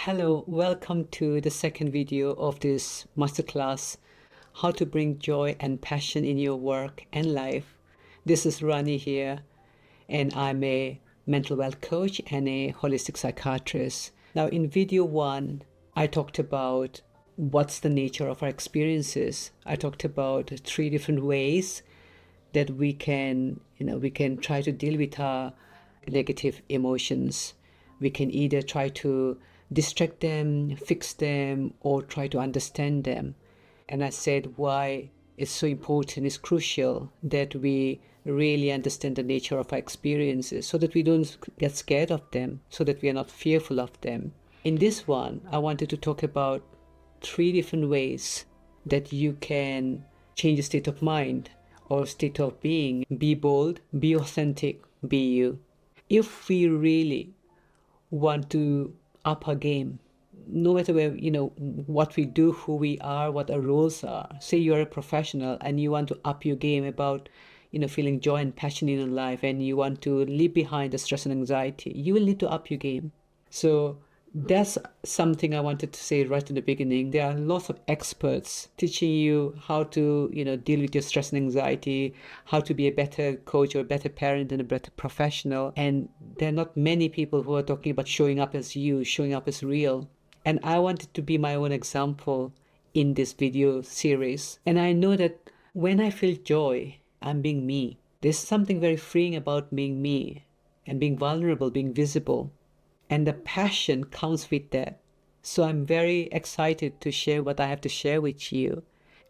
Hello, welcome to the second video of this masterclass, How to Bring Joy and Passion in Your Work and Life. This is Rani here, and I'm a mental health coach and a holistic psychiatrist. Now, in video one, I talked about what's the nature of our experiences. I talked about three different ways that we can try to deal with our negative emotions. We can either try to distract them, fix them, or try to understand them. And I said why it's so important, it's crucial that we really understand the nature of our experiences so that we don't get scared of them, so that we are not fearful of them. In this one, I wanted to talk about three different ways that you can change a state of mind or state of being. Be bold, be authentic, be you. If we really want to up our game, no matter where, what we do, who we are, what our roles are. Say you're a professional and you want to up your game about, feeling joy and passion in your life, and you want to leave behind the stress and anxiety, you will need to up your game. So that's something I wanted to say right in the beginning. There are lots of experts teaching you how to, deal with your stress and anxiety, how to be a better coach or a better parent and a better professional. And there are not many people who are talking about showing up as you, showing up as real. And I wanted to be my own example in this video series. And I know that when I feel joy, I'm being me. There's something very freeing about being me and being vulnerable, being visible. And the passion comes with that. So I'm very excited to share what I have to share with you.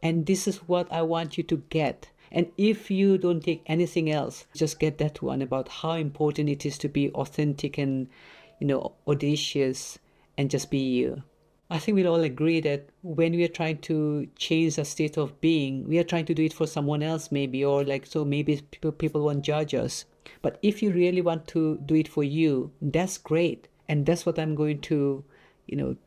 And this is what I want you to get. And if you don't take anything else, just get that one about how important it is to be authentic and, audacious and just be you. I think we'll all agree that when we are trying to change a state of being, we are trying to do it for someone else maybe, or so maybe people won't judge us. But if you really want to do it for you, that's great. And that's what I'm going to,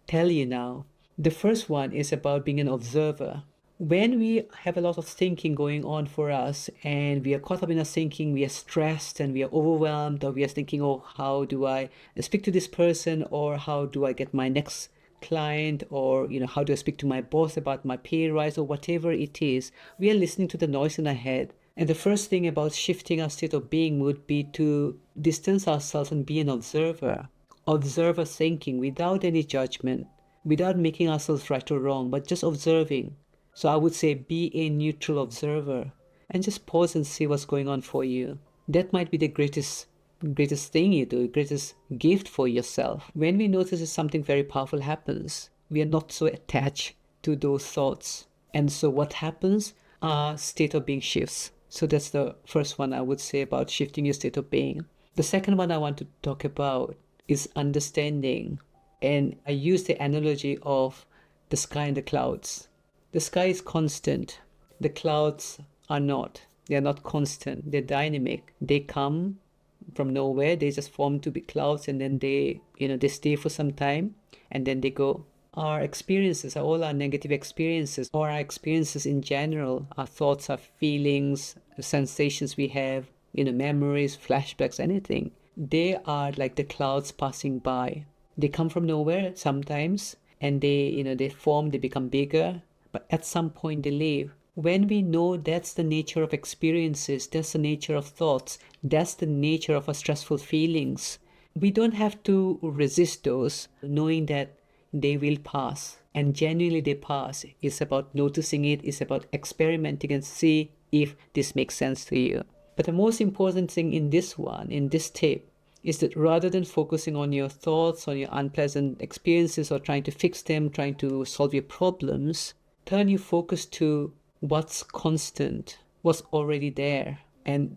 tell you now. The first one is about being an observer. When we have a lot of thinking going on for us and we are caught up in our thinking, we are stressed and we are overwhelmed, or we are thinking, oh, how do I speak to this person, or how do I get my next client, or, how do I speak to my boss about my pay rise, or whatever it is, we are listening to the noise in our head. And the first thing about shifting our state of being would be to distance ourselves and be an observer. Observer thinking without any judgment, without making ourselves right or wrong, but just observing. So I would say be a neutral observer and just pause and see what's going on for you. That might be the greatest thing you do, greatest gift for yourself. When we notice that something very powerful happens, we are not so attached to those thoughts. And so what happens? Our state of being shifts. So that's the first one I would say about shifting your state of being. The second one I want to talk about is understanding. And I use the analogy of the sky and the clouds. The sky is constant. The clouds are not. They are not constant. They're dynamic. They come from nowhere. They just form to be clouds, and then they stay for some time and then they go. Our experiences, all our negative experiences, or our experiences in general, our thoughts, our feelings, the sensations we have, memories, flashbacks, anything, they are like the clouds passing by. They come from nowhere sometimes, and they form, they become bigger, but at some point they leave. When we know that's the nature of experiences, that's the nature of thoughts, that's the nature of our stressful feelings, we don't have to resist those, knowing that they will pass. And genuinely they pass. It's about noticing it, it's about experimenting and see if this makes sense to you. But the most important thing in this tip, is that rather than focusing on your thoughts, on your unpleasant experiences, or trying to fix them, trying to solve your problems, turn your focus to what's constant, what's already there. And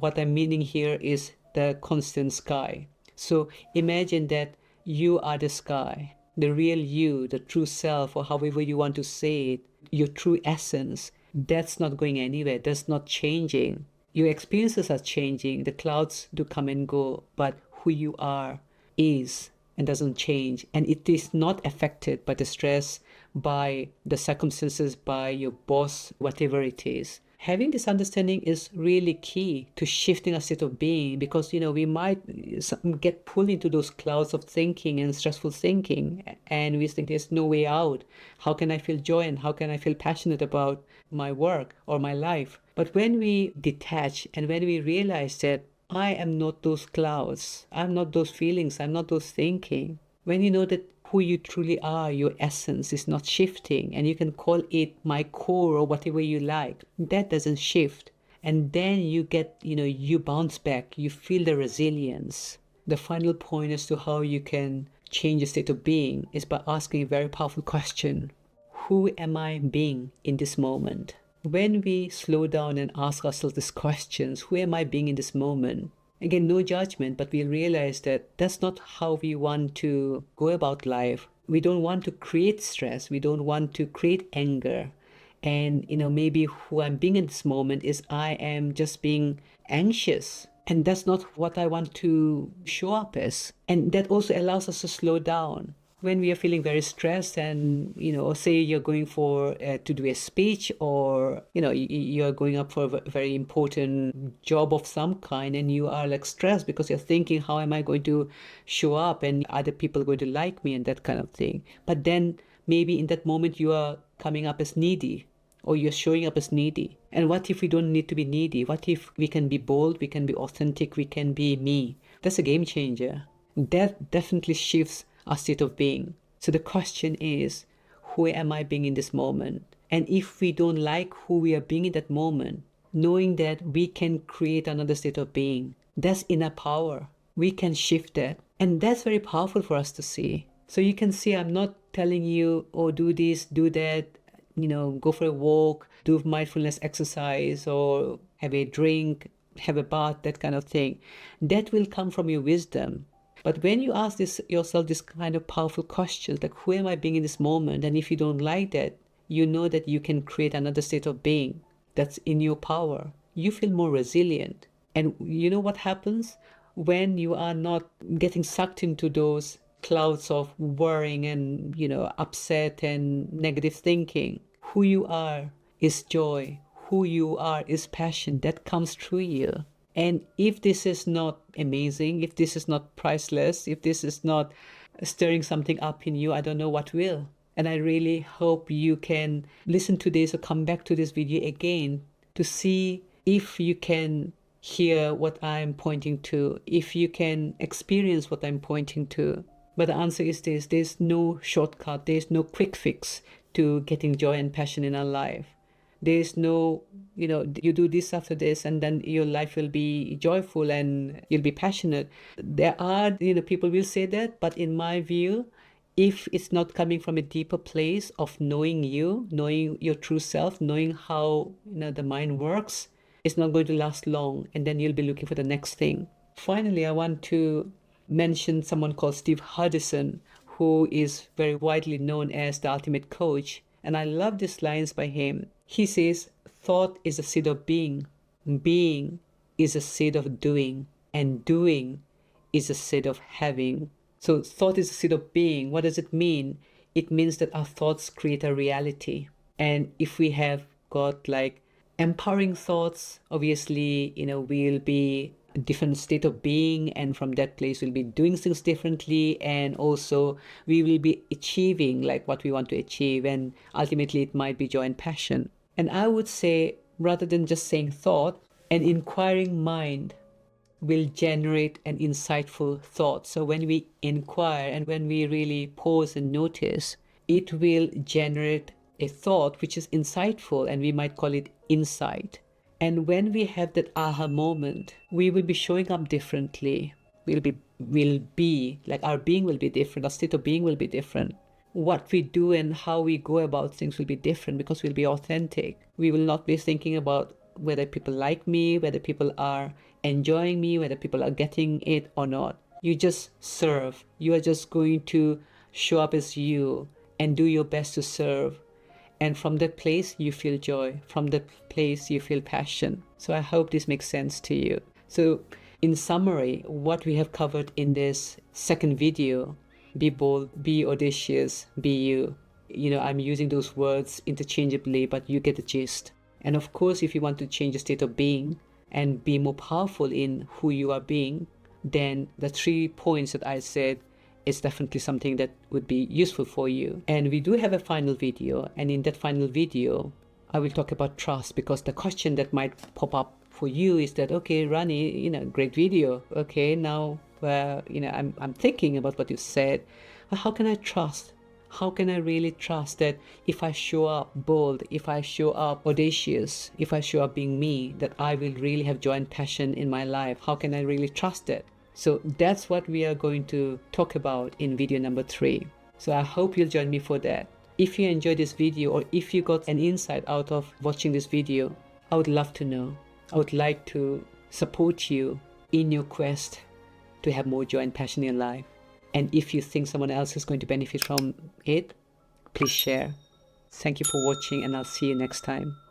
what I'm meaning here is the constant sky. So imagine that you are the sky, the real you, the true self, or however you want to say it, your true essence. That's not going anywhere, that's not changing. Your experiences are changing, the clouds do come and go, but who you are is and doesn't change. And it is not affected by the stress, by the circumstances, by your boss, whatever it is. having this understanding is really key to shifting our state of being, because we might get pulled into those clouds of thinking and stressful thinking, and we think there's no way out. How can I feel joy and how can I feel passionate about my work or my life? But when we detach and when we realize that I am not those clouds, I'm not those feelings, I'm not those thinking, when you know that who you truly are, your essence is not shifting, and you can call it my core or whatever you like, that doesn't shift. And then you get, you bounce back, you feel the resilience. The final point as to how you can change your state of being is by asking a very powerful question. Who am I being in this moment? When we slow down and ask ourselves these questions, who am I being in this moment? Again, no judgment, but we realize that that's not how we want to go about life. We don't want to create stress. We don't want to create anger. And, maybe who I'm being in this moment is I am just being anxious. And that's not what I want to show up as. And that also allows us to slow down. When we are feeling very stressed and, say you're going for to do a speech, or, you're going up for a very important job of some kind, and you are like stressed because you're thinking, how am I going to show up, and other people going to like me, and that kind of thing. But then maybe in that moment you are coming up as needy, or you're showing up as needy. And what if we don't need to be needy? What if we can be bold, we can be authentic, we can be me? That's a game changer. That definitely shifts our state of being. So the question is, who am I being in this moment? And if we don't like who we are being in that moment, knowing that we can create another state of being, that's inner power. We can shift that. And that's very powerful for us to see. So you can see, I'm not telling you, oh, do this, do that, go for a walk, do mindfulness exercise, or have a drink, have a bath, that kind of thing. That will come from your wisdom. But when you ask yourself this kind of powerful questions, like who am I being in this moment? And if you don't like that, you know that you can create another state of being that's in your power. You feel more resilient. And you know what happens? When you are not getting sucked into those clouds of worrying and, upset and negative thinking, who you are is joy. Who you are is passion that comes through you. And if this is not amazing, if this is not priceless, if this is not stirring something up in you, I don't know what will. And I really hope you can listen to this or come back to this video again to see if you can hear what I'm pointing to, if you can experience what I'm pointing to. But the answer is this: there's no shortcut, there's no quick fix to getting joy and passion in our life. There's no, you do this after this and then your life will be joyful and you'll be passionate. There are, people will say that, but in my view, if it's not coming from a deeper place of knowing you, knowing your true self, knowing how, the mind works, it's not going to last long, and then you'll be looking for the next thing. Finally, I want to mention someone called Steve Hardison, who is very widely known as the ultimate coach. And I love these lines by him. He says, thought is a seed of being. Being is a seed of doing. And doing is a seed of having. So thought is a seed of being. What does it mean? It means that our thoughts create a reality. And if we have got like empowering thoughts, obviously, we'll be a different state of being, and from that place we'll be doing things differently, and also we will be achieving like what we want to achieve, and ultimately it might be joy and passion. And I would say, rather than just saying thought, an inquiring mind will generate an insightful thought. So when we inquire and when we really pause and notice, it will generate a thought which is insightful, and we might call it insight. And when we have that aha moment, we will be showing up differently. We'll be like, our being will be different. Our state of being will be different. What we do and how we go about things will be different, because we'll be authentic. We will not be thinking about whether people like me, whether people are enjoying me, whether people are getting it or not. You just serve. You are just going to show up as you and do your best to serve. And from that place, you feel joy. From that place, you feel passion. So I hope this makes sense to you. So in summary, what we have covered in this second video: be bold, be audacious, be you. I'm using those words interchangeably, but you get the gist. And of course, if you want to change the state of being and be more powerful in who you are being, then the 3 points that I said is definitely something that would be useful for you. And we do have a final video, and in that final video, I will talk about trust, because the question that might pop up for you is that, okay, Rani, great video. Okay, now, I'm thinking about what you said. How can I trust? How can I really trust that if I show up bold, if I show up audacious, if I show up being me, that I will really have joy and passion in my life? How can I really trust that? So that's what we are going to talk about in video number 3. So I hope you'll join me for that. If you enjoyed this video, or if you got an insight out of watching this video, I would love to know. I would like to support you in your quest to have more joy and passion in life. And if you think someone else is going to benefit from it, please share. Thank you for watching, and I'll see you next time.